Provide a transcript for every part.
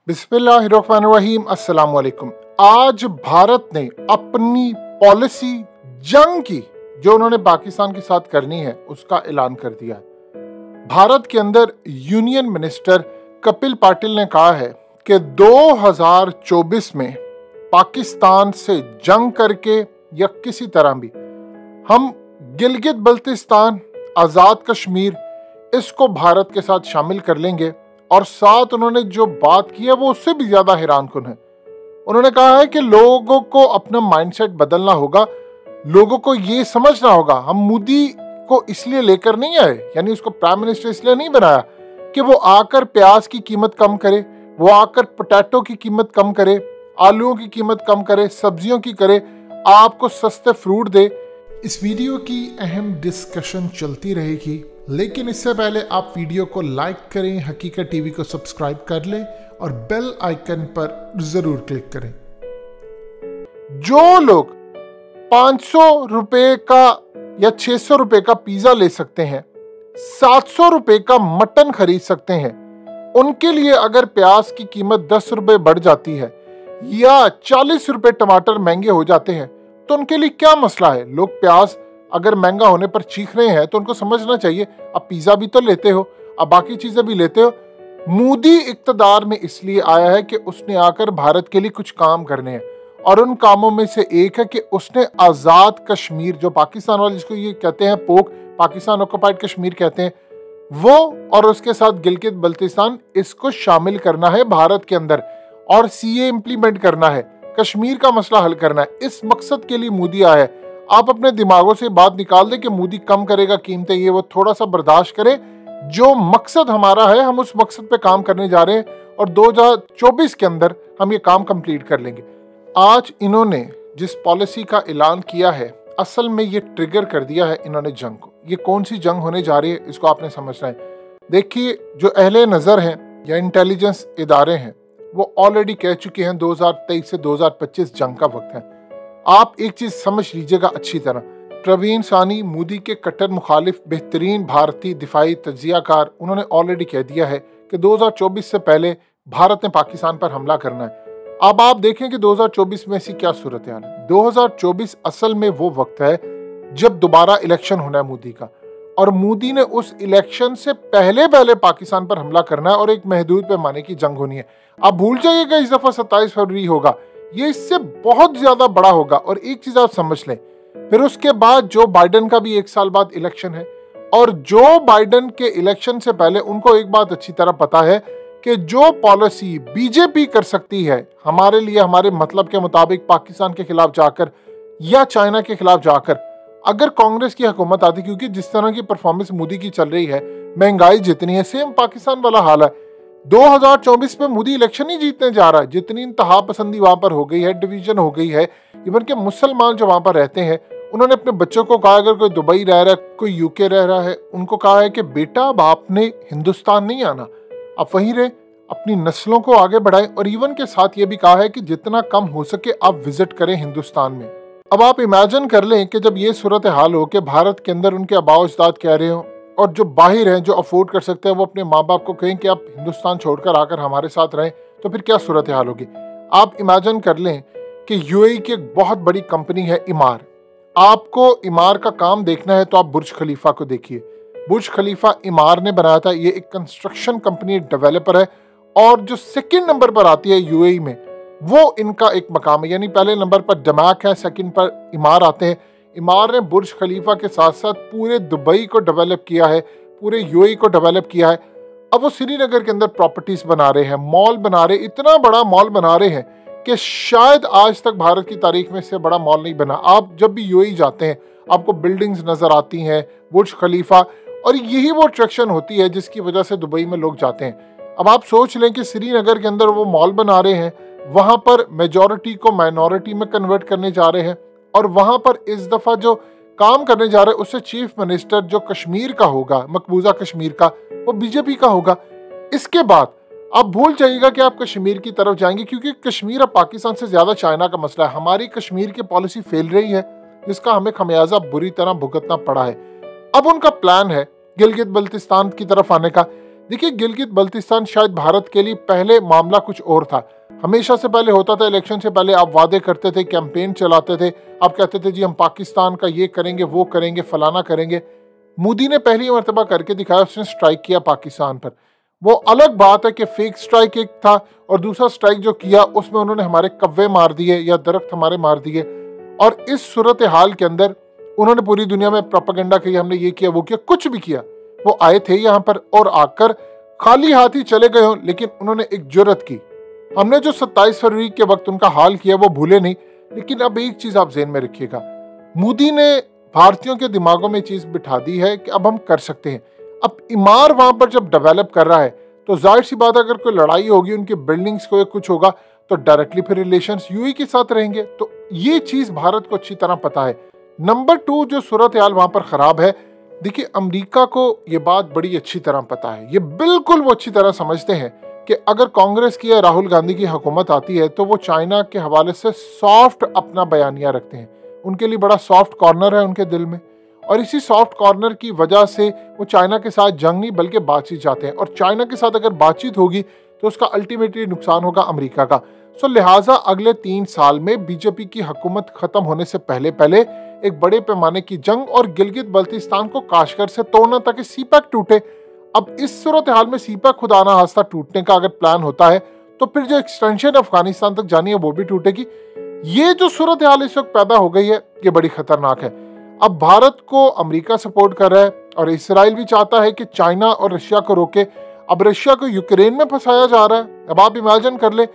बिस्मिल्लाहिर्रहमानिर्रहीम अस्सलाम वालेकुम। आज भारत ने अपनी पॉलिसी जंग की जो उन्होंने पाकिस्तान के साथ करनी है उसका ऐलान कर दिया है। भारत के अंदर यूनियन मिनिस्टर कपिल पाटिल ने कहा है कि 2024 में पाकिस्तान से जंग करके या किसी तरह भी हम गिलगित बल्तिस्तान, आज़ाद कश्मीर इसको भारत के साथ शामिल कर लेंगे। और साथ उन्होंने जो बात की है वो उससे भी ज्यादा हैरानकुन है। उन्होंने कहा है कि लोगों को अपना माइंडसेट बदलना होगा, लोगों को ये समझना होगा हम मोदी को इसलिए लेकर नहीं आए, यानी उसको प्राइम मिनिस्टर इसलिए नहीं बनाया कि वो आकर प्याज की कीमत कम करे, वो आकर पोटैटो की कीमत कम करे, आलूओं की कीमत कम करे, सब्जियों की करे, आपको सस्ते फ्रूट दे। इस वीडियो की अहम डिस्कशन चलती रहेगी, लेकिन इससे पहले आप वीडियो को लाइक करें, हकीकत टीवी को सब्सक्राइब कर लें और बेल आइकन पर जरूर क्लिक करें। जो लोग 500 रुपए का या 600 रुपए का पिज्जा ले सकते हैं, 700 रुपए का मटन खरीद सकते हैं, उनके लिए अगर प्याज की कीमत 10 रुपए बढ़ जाती है या 40 रुपए टमाटर महंगे हो जाते हैं तो उनके लिए क्या मसला है। लोग प्याज अगर महंगा होने पर चीख रहे हैं तो उनको समझना चाहिए अब पिज्जा भी तो लेते हो, अब बाकी चीजें भी लेते हो। मोदी इक्तदार में इसलिए आया है कि उसने आकर भारत के लिए कुछ काम करने हैं और उन कामों में से एक है कि उसने आजाद कश्मीर, जो पाकिस्तान वाले जिसको ये कहते हैं पोक, पाकिस्तान ऑक्युपाइड कश्मीर कहते हैं, वो और उसके साथ गिलगित बल्तिस्तान इसको शामिल करना है भारत के अंदर और सीए इंप्लीमेंट करना है, कश्मीर का मसला हल करना है। इस मकसद के लिए मोदी आया है। आप अपने दिमागों से बात निकाल दें कि मोदी कम करेगा कीमतें, ये वो थोड़ा सा बर्दाश्त करें। जो मकसद हमारा है हम उस मकसद पे काम करने जा रहे हैं और 2024 के अंदर हम ये काम कंप्लीट कर लेंगे। आज इन्होंने जिस पॉलिसी का ऐलान किया है असल में ये ट्रिगर कर दिया है इन्होंने जंग को। ये कौन सी जंग होने जा रही है इसको आपने समझना है। देखिए, जो अहले नज़र हैं या इंटेलिजेंस इदारे हैं वो ऑलरेडी कह चुके हैं 2023 से 2025 जंग का वक्त है। आप एक चीज समझ लीजिएगा अच्छी तरह, प्रवीण सानी मोदी के कट्टर मुखालिफ बेहतरीन भारतीय दिफाई तज्जियाकार, उन्होंने ऑलरेडी कह दिया है कि 2024 से पहले भारत ने पाकिस्तान पर हमला करना है। अब आप देखें कि 2024 में ऐसी क्या सूरत हाल है। 2024 असल में वो वक्त है जब दोबारा इलेक्शन होना है मोदी का, और मोदी ने उस इलेक्शन से पहले पाकिस्तान पर हमला करना है और एक महदूद पैमाने की जंग होनी है। आप भूल जाइएगा इस दफा 27 फरवरी होगा, ये इससे बहुत ज्यादा बड़ा होगा। और एक चीज आप समझ लें, फिर उसके बाद जो बाइडन का भी 1 साल बाद इलेक्शन है, और जो बाइडन के इलेक्शन से पहले उनको एक बात अच्छी तरह पता है कि जो पॉलिसी बीजेपी कर सकती है हमारे लिए, हमारे मतलब के मुताबिक पाकिस्तान के खिलाफ जाकर या चाइना के खिलाफ जाकर, अगर कांग्रेस की हुकूमत आती, क्योंकि जिस तरह की परफॉर्मेंस मोदी की चल रही है, महंगाई जितनी है, सेम पाकिस्तान वाला हाल है। 2024 में मोदी इलेक्शन ही जीतने जा रहा है। जितनी इंतहा पसंदी वहां पर हो गई है, डिवीजन हो गई है, इवन के मुसलमान जो वहां पर रहते हैं उन्होंने अपने बच्चों को कहा, अगर कोई दुबई रह रहा है, कोई यूके रह रहा है, उनको कहा है कि बेटा अब आपने हिंदुस्तान नहीं आना, आप वहीं रहे, अपनी नस्लों को आगे बढ़ाएं। और इवन के साथ ये भी कहा है कि जितना कम हो सके आप विजिट करें हिंदुस्तान में। अब आप इमेजिन कर लें कि जब ये सूरत हाल हो कि भारत के अंदर उनके आबाओ अजदाद कह रहे हो और जो बाहर हैं, जो अफोर्ड कर सकते हैं, वो अपने माँ बाप को कहें कि आप हिंदुस्तान छोड़कर आकर हमारे साथ रहें, तो फिर क्या सूरत हाल होगी। आप इमेजिन कर लें कि यूएई की एक बहुत बड़ी कंपनी है इमार। आपको इमार का काम देखना है तो आप बुर्ज खलीफा को देखिए। बुर्ज खलीफा इमार ने बनाया था। ये एक कंस्ट्रक्शन कंपनी, डेवलपर है, और जो सेकंड नंबर पर आती है यूएई में वो इनका एक मकाम है। यानी पहले नंबर पर दमाक है, सेकंड पर इमार आते हैं। इमार ने बुर्ज खलीफा के साथ साथ पूरे दुबई को डेवलप किया है, पूरे यूएई को डेवलप किया है। अब वो श्रीनगर के अंदर प्रॉपर्टीज बना रहे हैं, मॉल बना रहे, इतना बड़ा मॉल बना रहे हैं कि शायद आज तक भारत की तारीख में इससे बड़ा मॉल नहीं बना। आप जब भी यूएई जाते हैं आपको बिल्डिंग्स नजर आती हैं, बुर्ज खलीफा, और यही वो अट्रैक्शन होती है जिसकी वजह से दुबई में लोग जाते हैं। अब आप सोच लें कि श्रीनगर के अंदर वो मॉल बना रहे हैं, वहां पर मेजॉरिटी को माइनॉरिटी में कन्वर्ट करने जा रहे हैं, और वहां पर इस दफा जो काम करने जा रहे हैं उससे चीफ मिनिस्टर जो कश्मीर का होगा, मकबूजा कश्मीर का, वो बीजेपी का होगा। इसके बाद आप भूल जाइएगा कि आप कश्मीर की तरफ जाएंगे, क्योंकि कश्मीर अब पाकिस्तान से ज्यादा चाइना का मसला है। हमारी कश्मीर की पॉलिसी फेल रही है जिसका हमें खमियाजा बुरी तरह भुगतना पड़ा है। अब उनका प्लान है गिलगित बल्तिस्तान की तरफ आने का। देखिए, गिलगित बल्तिस्तान शायद भारत के लिए पहले मामला कुछ और था। हमेशा से पहले होता था, इलेक्शन से पहले आप वादे करते थे, कैंपेन चलाते थे, आप कहते थे जी हम पाकिस्तान का ये करेंगे, वो करेंगे, फलाना करेंगे। मोदी ने पहली मर्तबा करके दिखाया, उसने स्ट्राइक किया पाकिस्तान पर। वो अलग बात है कि फेक स्ट्राइक एक था और दूसरा स्ट्राइक जो किया उसमें उन्होंने हमारे कव्वे मार दिए या दरख्त हमारे मार दिए। और इस सूरत हाल के अंदर उन्होंने पूरी दुनिया में प्रोपेगेंडा किया, हमने ये किया, वो किया, कुछ भी किया। वो आए थे यहाँ पर और आकर खाली हाथ ही चले गए हों, लेकिन उन्होंने एक जुर्रत की। हमने जो 27 फरवरी के वक्त उनका हाल किया वो भूले नहीं। लेकिन अब एक चीज आप ज़हन में रखिएगा, मोदी ने भारतीयों के दिमागों में चीज बिठा दी है कि अब हम कर सकते हैं। अब इमार वहां पर जब डेवलप कर रहा है तो जाहिर सी बात है, अगर कोई लड़ाई होगी, उनकी बिल्डिंग्स को कुछ होगा तो डायरेक्टली फिर रिलेशंस यूएई के साथ रहेंगे। तो ये चीज भारत को अच्छी तरह पता है। नंबर 2, जो सूरत हाल वहां पर खराब है, देखिए अमेरिका को ये बात बड़ी अच्छी तरह पता है। ये बिल्कुल वो अच्छी तरह समझते हैं कि अगर कांग्रेस की या राहुल गांधी की हुकूमत आती है तो वो चाइना के हवाले से सॉफ्ट अपना बयानिया रखते हैं। उनके लिए बड़ा सॉफ्ट कॉर्नर है उनके दिल में, और इसी सॉफ्ट कॉर्नर की वजह से वो चाइना के साथ जंग नहीं बल्कि बातचीत चाहते हैं। और चाइना के साथ अगर बातचीत होगी तो उसका अल्टीमेटली नुकसान होगा अमेरिका का। सो लिहाजा अगले 3 साल में बीजेपी की हुकूमत खत्म होने से पहले पहले एक बड़े पैमाने की जंग और गिलगित बल्तिस्तान को काशगर से तोड़ना ताकि सीपैक टूटे। अब इस सूरत हाल में सीपैक खुदा ना खास्ता टूटने का अगर प्लान होता है तो फिर जो एक्सटेंशन अफगानिस्तान तक जानी है वो भी टूटेगी। ये जो सूरत हाल इस वक्त पैदा हो गई है ये बड़ी खतरनाक है। अब भारत को अमेरिका सपोर्ट कर रहा है और इसराइल भी चाहता है कि चाइना और रशिया को रोके। अब रशिया को यूक्रेन में फंसाया जा रहा है, अब आप इमेजिन कर ले,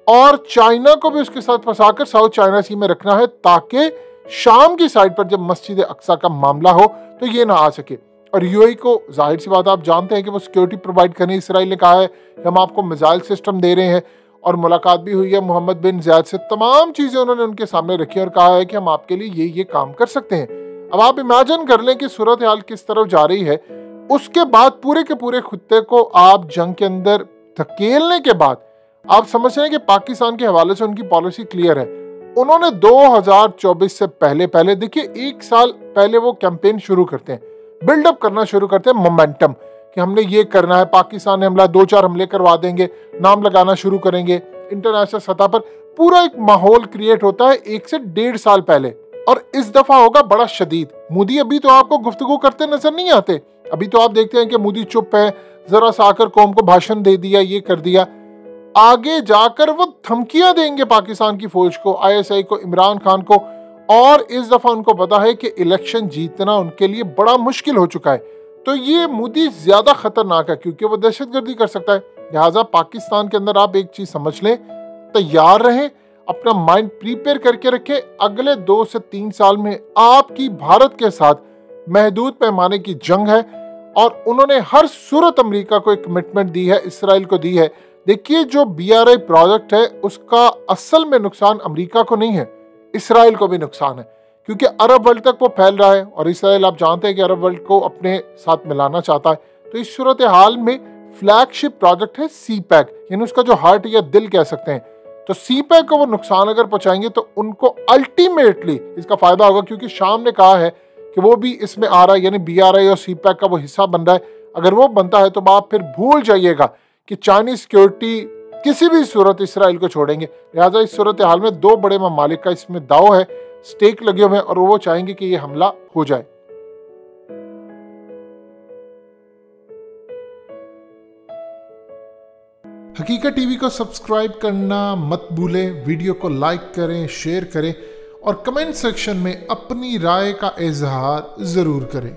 और चाइना को भी उसके साथ फंसाकर साउथ चाइना सी में रखना है ताकि शाम की साइड पर जब मस्जिद अक्सा का मामला हो तो ये ना आ सके। और यूएई को जाहिर सी बात आप जानते हैं कि वो सिक्योरिटी प्रोवाइड करने, इसराइल ने कहा है कि हम आपको मिसाइल सिस्टम दे रहे हैं, और मुलाकात भी हुई है मोहम्मद बिन ज़ायद से। तमाम चीज़ें उन्होंने उनके सामने रखी और कहा है कि हम आपके लिए ये काम कर सकते हैं। अब आप इमेजिन कर लें कि सूरत हाल किस तरफ जा रही है। उसके बाद पूरे के पूरे खुत्ते को आप जंग के अंदर धकेलने के बाद आप समझ रहे हैं कि पाकिस्तान के हवाले से उनकी पॉलिसी क्लियर है। उन्होंने 2024 से पहले पहले, देखिए 1 साल पहले वो कैंपेन शुरू करते हैं, बिल्डअप करना शुरू करते हैं मोमेंटम कि हमने ये करना है, पाकिस्तान ने हमला 2-4 हमले करवा देंगे, नाम लगाना शुरू करेंगे इंटरनेशनल सतह पर। पूरा एक माहौल क्रिएट होता है 1 से 1.5 साल पहले, और इस दफा होगा बड़ा शदीद। मोदी अभी तो आपको गुफ्तगू करते नजर नहीं आते। अभी तो आप देखते हैं कि मोदी चुप है, जरा सा आकर कौम को भाषण दे दिया, ये कर दिया। आगे जाकर वो धमकियां देंगे पाकिस्तान की फौज को, आईएसआई को, इमरान खान को। और इस दफा उनको पता है कि इलेक्शन जीतना उनके लिए बड़ा मुश्किल हो चुका है। तो ये मोदी ज्यादा खतरनाक है क्योंकि वो दहशतगर्दी कर सकता है। लिहाजा पाकिस्तान के अंदर आप एक चीज समझ लें, तैयार रहें, अपना माइंड प्रिपेयर करके रखें। अगले 2 से 3 साल में आपकी भारत के साथ महदूद पैमाने की जंग है, और उन्होंने हर सूरत अमेरिका को एक कमिटमेंट दी है, इसराइल को दी है। देखिए जो BRI प्रोजेक्ट है उसका असल में नुकसान अमेरिका को नहीं है, इसराइल को भी नुकसान है, क्योंकि अरब वर्ल्ड तक वो फैल रहा है और इसराइल आप जानते हैं कि अरब वर्ल्ड को अपने साथ मिलाना चाहता है। तो इस सूरत हाल में फ्लैगशिप प्रोजेक्ट है सीपैक, यानी उसका जो हार्ट या दिल कह सकते हैं। तो सीपैक को वो नुकसान अगर पहुंचाएंगे तो उनको अल्टीमेटली इसका फायदा होगा, क्योंकि शाम ने कहा है कि वो भी इसमें आ रहा है, यानी BRI और सीपैक का वो हिस्सा बन रहा है। अगर वो बनता है तो आप फिर भूल जाइएगा कि चाइनीज सिक्योरिटी किसी भी सूरत इसराइल को छोड़ेंगे। लिहाजा इस सूरत हाल में 2 बड़े ममालिक का इसमें दाव है, स्टेक लगे हुए हैं, और वो चाहेंगे कि ये हमला हो जाए। हकीकत टीवी को सब्सक्राइब करना मत भूलें, वीडियो को लाइक करें, शेयर करें और कमेंट सेक्शन में अपनी राय का इजहार जरूर करें।